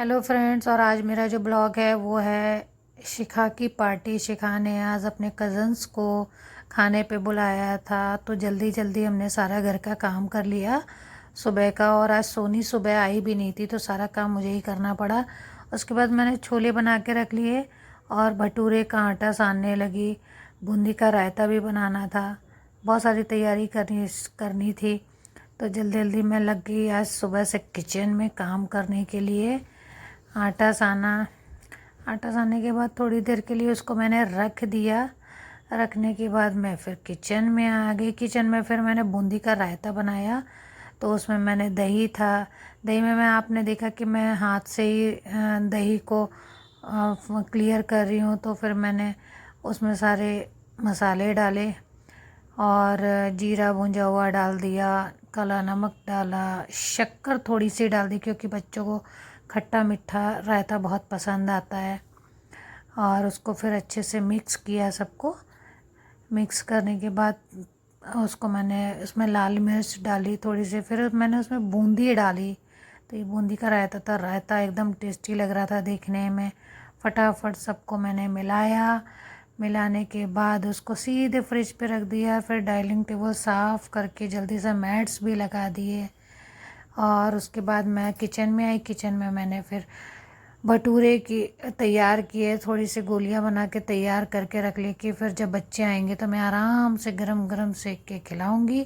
Hello friends, और आज मेरा जो ब्लॉग है वो है शिखा की पार्टी। शिखा ने आज अपने कज़न्स को खाने पे बुलाया था, तो जल्दी जल्दी हमने सारा घर का काम कर लिया सुबह का। और आज सोनी सुबह आई भी नहीं थी, तो सारा काम मुझे ही करना पड़ा। उसके बाद मैंने छोले बना के रख लिए और भटूरे का आटा सानने लगी। बूंदी का रायता भी बनाना था, बहुत सारी तैयारी करनी थी। तो जल्दी जल्दी मैं लग गई आज सुबह से किचन में काम करने के लिए। आटा साना। आटा सानने के बाद थोड़ी देर के लिए उसको मैंने रख दिया। रखने के बाद मैं फिर किचन में आ गई। किचन में फिर मैंने बूंदी का रायता बनाया। तो उसमें मैंने दही था। दही में आपने देखा कि मैं हाथ से ही दही को क्लियर कर रही हूँ। तो फिर मैंने उसमें सारे मसाले डाले और जीरा भुंजा हुआ डाल दिया, काला नमक डाला, शक्कर थोड़ी सी डाल दी क्योंकि बच्चों को खट्टा मीठा रायता बहुत पसंद आता है। और उसको फिर अच्छे से मिक्स किया सबको। मिक्स करने के बाद उसको मैंने उसमें लाल मिर्च डाली थोड़ी सी, फिर मैंने उसमें बूंदी डाली। तो ये बूंदी का रायता था। रायता एकदम टेस्टी लग रहा था देखने में। फटाफट सबको मैंने मिलाया। मिलाने के बाद उसको सीधे फ्रिज पे रख दिया। फिर डाइनिंग टेबल साफ़ करके जल्दी से मैट्स भी लगा दिए। और उसके बाद मैं किचन में आई। किचन में मैंने फिर भटूरे की तैयार किए, थोड़ी सी गोलियां बना के तैयार करके रख ली कि फिर जब बच्चे आएंगे तो मैं आराम से गरम गरम सेक के खिलाऊंगी।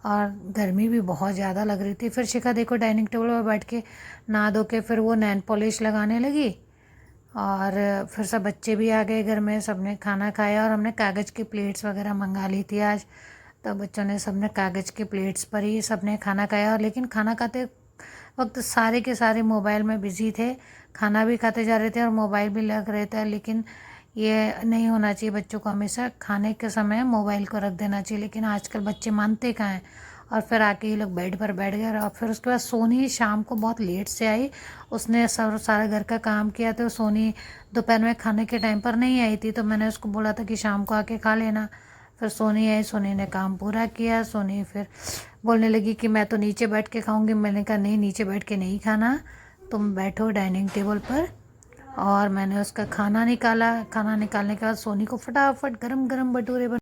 और गर्मी भी बहुत ज़्यादा लग रही थी। फिर शिखा देखो डाइनिंग टेबल पर बैठ के नहा धो के फिर वो नैन पॉलिश लगाने लगी। और फिर सब बच्चे भी आ गए घर में, सबने खाना खाया। और हमने कागज़ की प्लेट्स वगैरह मंगा ली थी आज। तो बच्चों ने सबने कागज़ की प्लेट्स पर ही सबने खाना खाया। लेकिन खाना खाते वक्त सारे के सारे मोबाइल में बिज़ी थे। खाना भी खाते जा रहे थे और मोबाइल भी लग रहे थे। लेकिन ये नहीं होना चाहिए, बच्चों को हमेशा खाने के समय मोबाइल को रख देना चाहिए। लेकिन आजकल बच्चे मानते कहाँ हैं। और फिर आके ये लोग बेड पर बैठ गए। और फिर उसके बाद सोनी शाम को बहुत लेट से आई। उसने सारा घर का काम किया। तो सोनी दोपहर में खाने के टाइम पर नहीं आई थी, तो मैंने उसको बोला था कि शाम को आके खा लेना। फिर सोनी आई, सोनी ने काम पूरा किया। सोनी फिर बोलने लगी कि मैं तो नीचे बैठ के खाऊंगी। मैंने कहा नहीं, नीचे बैठ के नहीं खाना, तुम बैठो डाइनिंग टेबल पर। और मैंने उसका खाना निकाला। खाना निकालने के बाद सोनी को फटाफट गरम गरम भटूरे